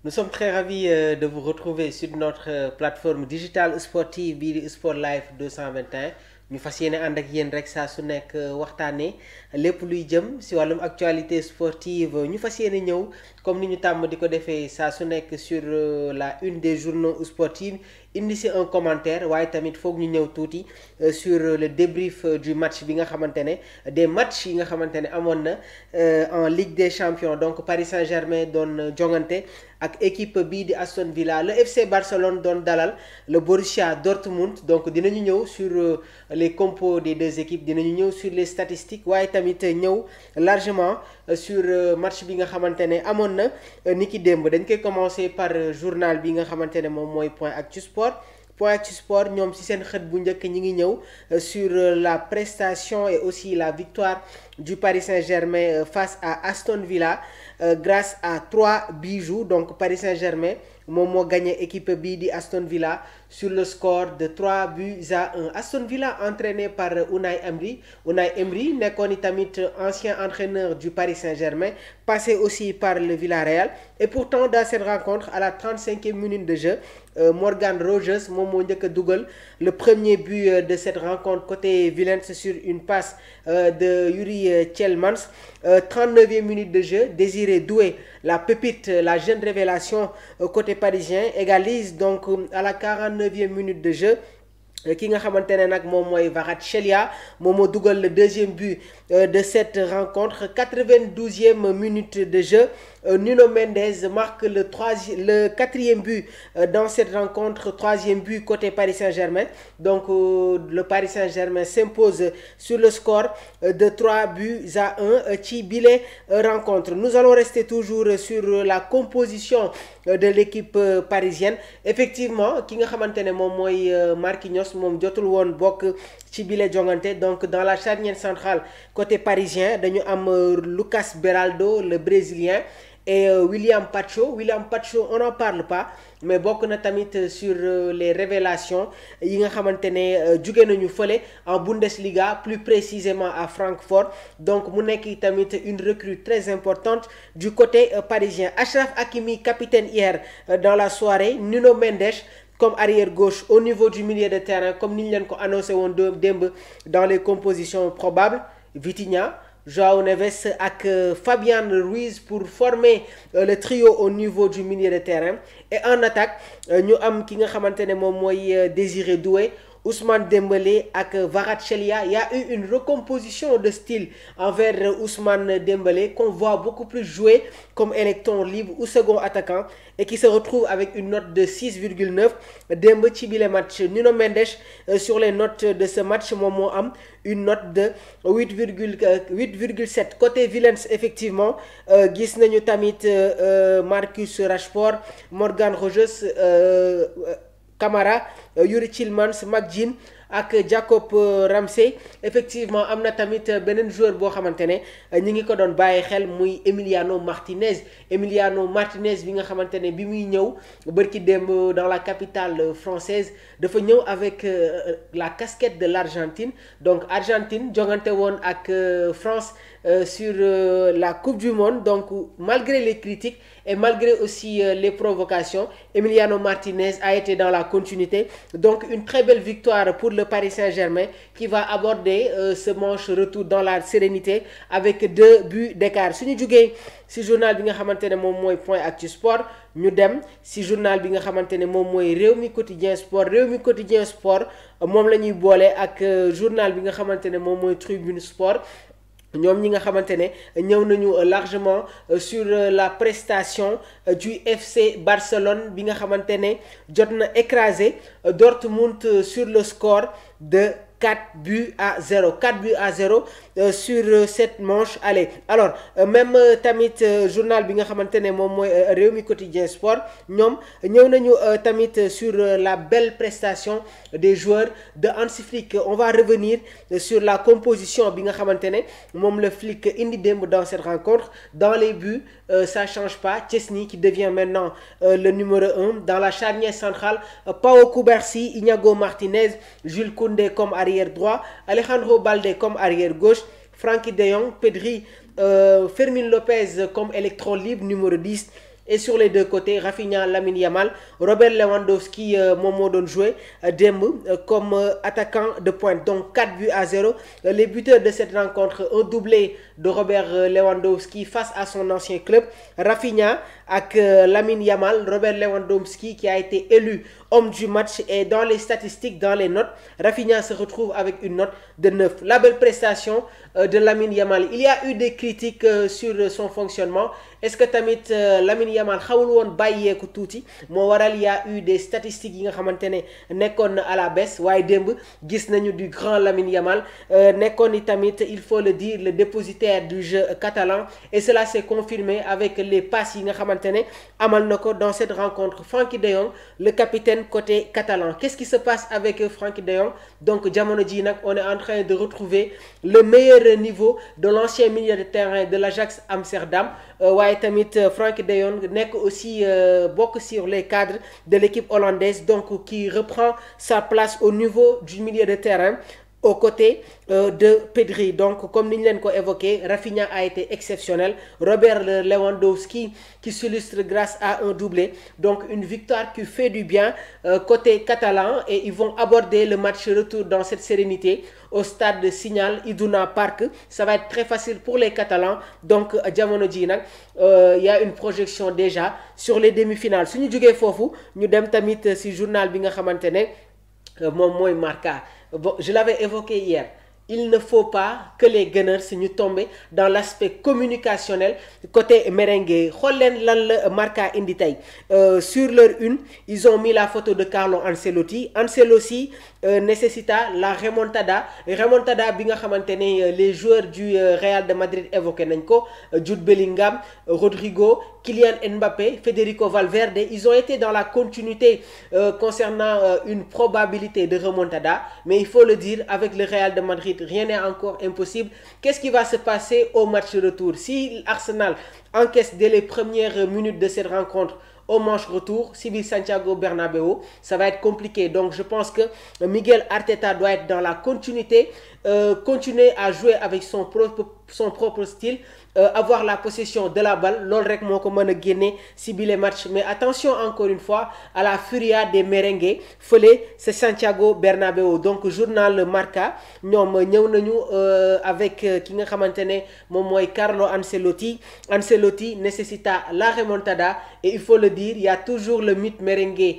Nous sommes très ravis de vous retrouver sur notre plateforme digitale sportive bii di Sport Life 221 ñu fas yéene ànd ak yéen rek saa su nekk waxtaanee lépp luy jëm si wàllum actualité sportive ñu fas yéene ñëw comme ni ñu tàmm di ko defee saa su nekk sur la une des journaux sportifs indi si un commentaire waaye tamit foog ñu ñëw tuuti sur le débrief du match bi nga xamante ne des matchs yi nga xamante ne amoon na en Ligue des Champions donc Paris Saint-Germain doon jongante ak équipe bii di Aston Villa le FC Barcelone doon dalal le Borussia Dortmund donc dinañu ñëw sur les compos des deux équipes dinañu ñëw sur les statistiques waaye tamit ñëw largement sur match bi nga xamante ne amoon na ni ki démb dañ koy commencer par journal bi nga xamante ne moom mooy Point Actu Sport. Point Actu Sport ñoom ci seen xët bu njëkk ñi ngi ñëw sur la prestation et aussi la victoire du Paris Saint-Germain face à Aston Villa grâce à 3 bijoux donc Paris Saint-Germain moom moo gagné équipe bii di Aston Villa sur le score de 3-1 Aston Villa entraîné par Unai Emery nekkoon i tamit ancien entraîneur du Paris Saint-Germain passé aussi par le Villarreal et pourtant dans cette rencontre à la 35e minute de jeu Morgan Rogers moom moo njëkk a dugal le premier but de cette rencontre côté vilain sur une passe de Yuri Tielemans 39e minute de jeu Désiré Doué la pépite la jeune révélation côté parisien égalise donc à la 49e minute de jeu ki nga xamante ne nag moom mooy Kvaratskhelia moom moo dugal le deuxième but de cette rencontre 92e minute de jeu Nuno Mendes marque le 4e but dans cette rencontre 3e but côté Paris Saint-Germain donc le Paris Saint-Germain s'impose sur le score de 3-1 ci bile rencontre nous allons rester toujours sur la composition de l'équipe parisienne effectivement ki nga xamante ne moom mooy Marquinhos moom jotul woon bokk ci bile jongante donc dans la charnière centrale côté parisien dañu am Lucas Beraldo le brésilien et William Pacho on n'en parle pas mais bokk na tamit sur les révélations yi nga xamante ne jóge nañu fële en Bundesliga plus précisément à Francfort donc mu nekk tamit une recrue très importante du côté parisien Achraf Hakimi capitaine hier dans la soirée Nuno Mendes comme arrière gauche au niveau du milieu de terrain comme ni ñu leen ko annoncé woon démb dans les compositions probables Vitinha João Neves ak Fabian Ruiz pour former le trio au niveau du milieu de terrain et en attaque ñu am ki nga xamante ne moom mooy Désiré Doué Ousmane Dembélé ak Kvaratskhelia il y a eu une recomposition de style envers Ousmane Dembélé qu'on voit beaucoup plus jouer comme électron libre ou second attaquant et qui se retrouve avec une note de 6,9 démb ci bile match Nuno Mendes sur les notes de ce match moom moo am une note de 8,7 côté Villens effectivement gis nañu tamit Marcus Rashford Morgan Rogers Camara Yuri Tielemans McGinn ak Jacob Ramsey effectivement am na tamit beneen joueur boo xamante ne ñi ngi ko doon bàyyi xel muy Emiliano Martinez bi nga xamante ne bi muy ñëw bërki démb dans la capitale française dafa ñëw avec la casquette de l'Argentine donc Argentine jongante woon ak France sur la Coupe du Monde donc malgré les critiques et malgré aussi les provocations Emiliano Martinez a été dans la continuité donc une très belle victoire pour le Paris Saint-Germain qui va aborder ce manche retour dans la sérénité avec 2 buts d'écart suñu jugee ci journal bi nga xamante ne moom mooy Point Actu Sport ñu dem ci journal bi nga xamante ne moom mooy Rewmi Quotidien Sport moom la ñuy boole ak journal bi nga xamante ne moom mooy Tribune Sport ñoom ñi nga xamante ne ñëw nañu largement sur la prestation du FC Barcelone bi nga xamante ne jot na écraser Dortmund sur le score de 4-0 sur cette manche aller alors même tamit journal bi nga xamante ne moom mooy Rewmi Quotidien Sport ñoom ñëw nañu tamit sur la belle prestation des joueurs de Hansi Flick on va revenir sur la composition bi nga xamante ne moom la Flick indi démb dans cette rencontre dans les buts ça change pas Chesney qui devient maintenant le numéro 1 dans la charnière centrale Pau Cubarsí Iñigo Martinez Jules Koundé comme arrière droit Alejandro Balde comme arrière gauche Frenkie de Jong Pedri Fermín López comme électron libre numéro 10 et sur les deux côtés Rafinha, Lamine Yamal, Robert Lewandowski moom moo doon joué démb comme attaquant de pointe. Donc 4 buts à 0. Les buteurs de cette rencontre, un doublé de Robert Lewandowski face à son ancien club, Rafinha ak Lamine Yamal. Robert Lewandowski qui a été élu homme du match, et dans les statistiques, dans les notes, Rafinha se retrouve avec une note de 9. La belle prestation de Lamine Yamal. Il y a eu des critiques sur son fonctionnement. Est-ce que tamit Lamine Yamal xawul woon bàyyeeku tuuti moo waral y a eu des statistiques yi nga xamante ne nekkoon na à la baisse, waaye démb gis nañu du grand Lamine Yamal nekkoon ni tamit, il faut le dire, le dépositaire du jeu catalan, et cela s'est confirmé avec les passes yi nga xamante ne amal na ko dans cette rencontre. Frenkie de Jong, le capitaine côté catalan. Qu'est-ce qui se passe avec Frenkie de Jong? Donc jamono ji nag on est en train de retrouver le meilleur niveau de l'ancien milieu de terrain de l'Ajax Amsterdam, waaye tamit Frenkie de Jong nekk aussi bokk sur les cadres de l'équipe hollandaise, donc qui reprend sa place au niveau du milieu de terrain aux côtés de Pedri. Donc comme ni ñu leen ko évoqué, Rafinha a été exceptionnel. Robert Lewandowski qui s'illustre grâce à un doublé. Donc une victoire qui fait du bien côté catalan, et ils vont aborder le match retour dans cette sérénité au stade de Signal Iduna Park. Ça va être très facile pour les Catalans. Donc jamono ji nag y a une projection déjà sur les demi-finales. Suñu jógee foofu ñu dem tamit ci journal bi nga xamante ne moom mooy Marca. Bon, je l'avais évoqué hier. Il ne faut pas que les Gunners ñu tomber dans l'aspect communicationnel côté merengue. Xool leen lan la Marca indi tey sur leur une, ils ont mis la photo de Carlo Ancelotti. Ancelotti nécessita la remontada bi nga xamante ne les joueurs du Real de Madrid évoqué nañ ko. Jude Bellingham, Rodrigo, Kylian Mbappé, Federico Valverde, ils ont été dans la continuité concernant une probabilité de remontada, mais il faut le dire, avec le Real de Madrid, rien n'est encore impossible. Qu'est-ce qui va se passer au match retour? Si Arsenal encaisse dès les premières minutes de cette rencontre au match retour, si biir Santiago Bernabéu, ça va être compliqué. Donc je pense que Miguel Arteta doit être dans la continuité, continuer à jouer avec son propre style, avoir la possession de la balle. Loolu rek moo ko mën a génne si bile match. Mais attention encore une fois à la furia des merengues fële c'est Santiago Bernabéu. Donc journal Marca ñoom ñëw nañu avec ki nga xamante ne moom mooy Carlo Ancelotti. Ancelotti nécessita la remontada, et il faut le dire, il y a toujours le mythe merengue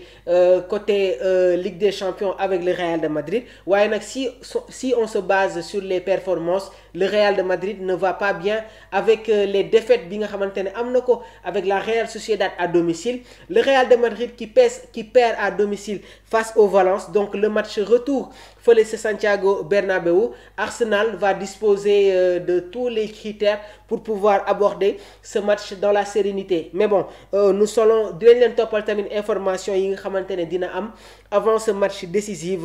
côté Ligue des Champions avec le Real de Madrid. Waaye nag si on se base sur les performances, le Real de Madrid ne va pas bien avec les défaites bi nga xamante ne am na ko avec la Real Sociedad à domicile. Le Real de Madrid qui perd à domicile face au Valence. Donc le match retour fële c'est Santiago Bernabéu. Arsenal va disposer de tous les critères pour pouvoir aborder ce match dans la sérénité. Mais bon, nous allons dinañ leen toppal tamit information yi nga xamante ne dina am avant ce match décisif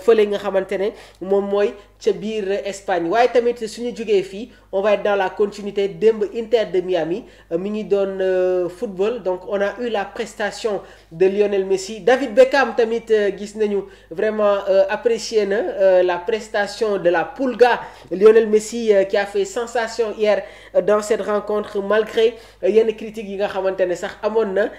fële nga xamante ne moom mooy ca biir Espagne. Waaye tamit suñu jógee fii, on va être dans la continuité. Démb Inter de Miami mi ngi doon football, donc on a eu la prestation de Lionel Messi. David Beckham tamit gis nañu vraiment apprécié na la prestation de la Pulga. Lionel Messi qui a fait sensation hier dans cette rencontre malgré yenn critiques yi nga xamante ne sax amoon na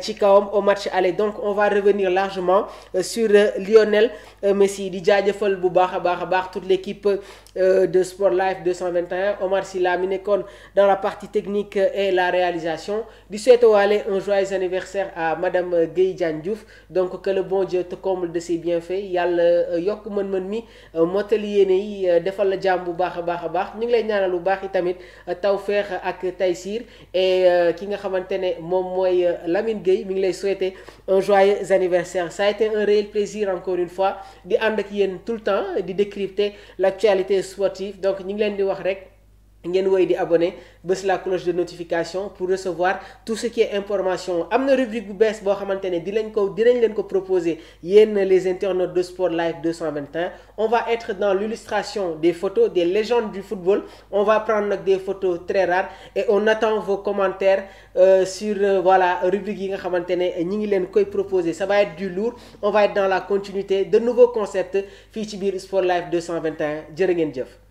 ci kawam au match aller. Donc on va revenir largement sur Lionel Messi. Di jaajëfal bu baax a baax toute l'équipe de Sport Life 221, Omar Silla mi nekkoon dans la partie technique et la réalisation. Di souhaiter waale un joyeux anniversaire à Madame Guèye Diagne Diouf. Donc que le bon Dieu te comble de ses bienfaits. Yàlla yokk mën-mën mi mottali yéene yi defal la jàmm bu baax a baax. Ñu ngi lay ñaanal bu baax i tamit tawfeex ak taysir, et ki nga xamante ne moom mooy Lamine Gueye mi ngi lay souhaiter un joyeux anniversaire. Ça a été un réel plaisir encore une fois di ànd ak yéen tout le temps di décrypter l'actualité sportive. Donc ñu ngi leen di wax rek ngeen woy di abonné, bës la cloche de notification pour recevoir tout ce qui est information. Am na rubrique bu bees boo xamante ne dinañ leen ko proposer yéen les internautes de Sport Life 221. On va être dans l'illustration des photos des légendes du football. On va prendre nag des photos très rares, et on attend vos commentaires sur voilà rubrique yi nga xamante ne ñi ngi leen koy proposer. Ça va être du lourd. On va être dans la continuité de nouveaux concepts fii ci biir Sport Life 221. Jërë ngeen jëf.